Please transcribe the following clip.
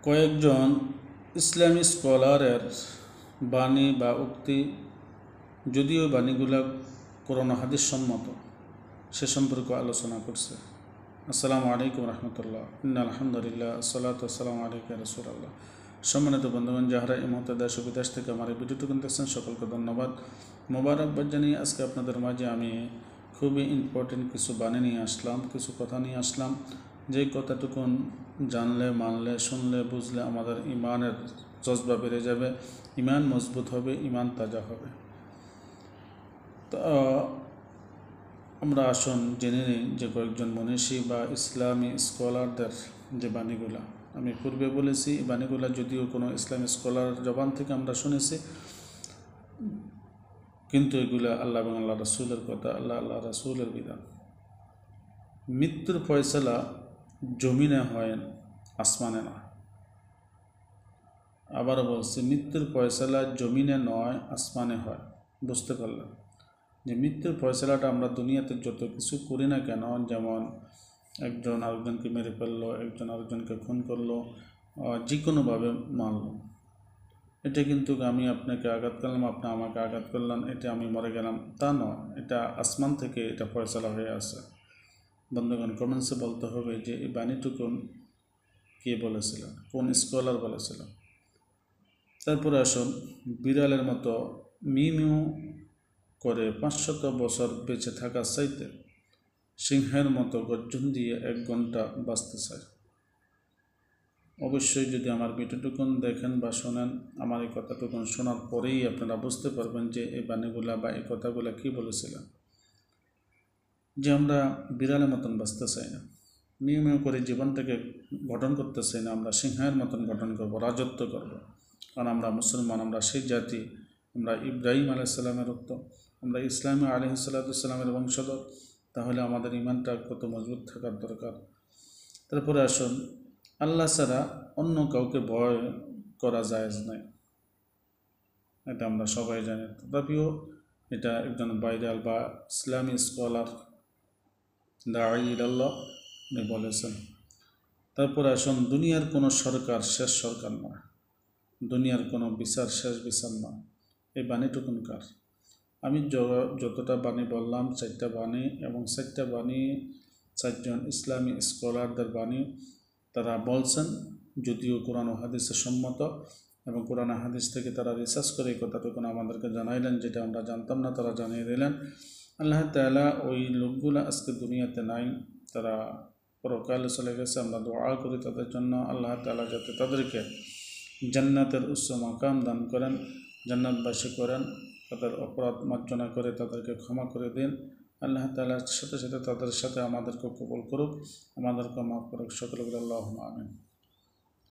কয়েকজন ইসলামী স্কলারের বাণী বা উক্তি, যদিও বাণীগুলা কোরআন হাদিস সম্মত, সে সম্পর্কে আলোচনা করছে। আসসালামু আলাইকুম রহমতুল্লাহ। আলহামদুলিল্লাহ, আসসালাতু আসসালামু আলাইকা রাসূলুল্লাহ। সম্মানিত বন্ধুগণ, যাহারা এই মুহূর্তে দেশ ও বিদেশ থেকে আমার এই ভিডিওটুকু দেখছেন, সকলকে ধন্যবাদ, মোবারকবাদ জানিয়ে আজকে আপনাদের মাঝে আমি খুবই ইম্পর্টেন্ট কিছু বাণী নিয়ে আসলাম, কিছু কথা নিয়ে আসলাম, যে কথাটুকুন জানলে, মানলে, শুনলে, বুঝলে আমাদের ইমানের জজবা বেড়ে যাবে, ইমান মজবুত হবে, ইমান তাজা হবে। তো আমরা আসুন জেনে নিই যে কয়েকজন মনীষী বা ইসলামী স্কলারদের যে বাণীগুলা, আমি পূর্বে বলেছি, এই বাণীগুলা যদিও কোনো ইসলামী স্কলার জবান থেকে আমরা শুনেছি, কিন্তু এগুলা আল্লাহ এবং আল্লাহ রাসূলের কথা, আল্লাহ রাসূলের বিধান। মৃত্যুর ফয়সালা জমিনে হয়, আসমানে না। আবারও বলছি, মৃত্যুর ফয়সালা জমিনে নয়, আসমানে হয়। বুঝতে পারলাম যে মৃত্যুর ফয়সালাটা আমরা দুনিয়াতে যত কিছু করি না কেন, যেমন একজন আরেকজনকে মেরে ফেললো, একজন আরেকজনকে খুন করলো, যে কোনোভাবে মারল, এটা কিন্তু আমি আপনাকে আঘাত করলাম, আপনি আমাকে আঘাত করলেন, এটা আমি মরে গেলাম, তা নয়। এটা আসমান থেকে এটা ফয়সালা হয়ে আছে। বন্ধুগণ, কমেন্টসে বলতে হবে যে এই বাণীটুকুন কে বলেছিলেন, কোন স্কলার বলেছিলেন। তারপরে আসুন, বিড়ালের মতো মিউ করে 500 বছর বেঁচে থাকার চাইতে সিংহের মতো গর্জন দিয়ে 1 ঘন্টা বাঁচতে চায়। অবশ্যই যদি আমার ভিডিওটুকুন দেখেন বা শোনেন, আমার এই কথাটুকুন শোনার পরেই আপনারা বুঝতে পারবেন যে এই বাণীগুলা বা এই কথাগুলা কী বলেছিলেন। যে আমরা বিড়ালের মতন বাঁচতে চাই না, মিউ করে জীবনটাকে গঠন করতে চাই না, আমরা সিংহের মতন গঠন করব, রাজত্ব করব। কারণ আমরা মুসলমান, আমরা সেই জাতি, আমরা ইব্রাহিম আলাইসাল্লামের রক্ত, আমরা ইসলামী আলাইহিসসালামের বংশধর। তাহলে আমাদের ইমানটা কত মজবুত থাকার দরকার। তারপরে আসুন, আল্লাহ ছাড়া অন্য কাউকে ভয় করা জায়েজ নাই, এটা আমরা সবাই জানি। তথাপিও এটা একজন ভাইরাল বা ইসলামী স্কলার দাঈ ইলাল্লাহ উনি বলেছেন। তারপরে আসুন, দুনিয়ার কোনো সরকার শেষ সরকার নয়, দুনিয়ার কোনো বিচার শেষ বিচার নয়। এই বাণীটুকুনকার আমি যতটা বাণী বললাম, 4টা বাণী, এবং 4টা বাণী 4জন ইসলামী স্কলারদের বাণী। তারা বলছেন, যদিও কোরআন ও হাদিসে সম্মত, এবং কোরআন হাদিস থেকে তারা রিসার্চ করে এই কথাটুকুন আমাদেরকে জানাইলেন, যেটা আমরা জানতাম না, তারা জানিয়ে দিলেন। আল্লাহ তাআলা ওই লোকগুলো আজকে দুনিয়াতে নাই, তারা পরকালে চলে গেছে। আমরা দোয়া করি তাদের জন্য, আল্লাহ তাআলা যাতে তাদেরকে জান্নাতের উচ্চ মাকাম দান করেন, জান্নাতবাসী করেন, তাদের অপরাধ মার্জনা করে তাদেরকে ক্ষমা করে দিন। আল্লাহ তাআলার সাথে সাথে তাদের সাথে আমাদেরকে কবুল করুক, আমাদেরকে মাফ করুক। সকলে বলে আল্লাহুম্মা আমিন।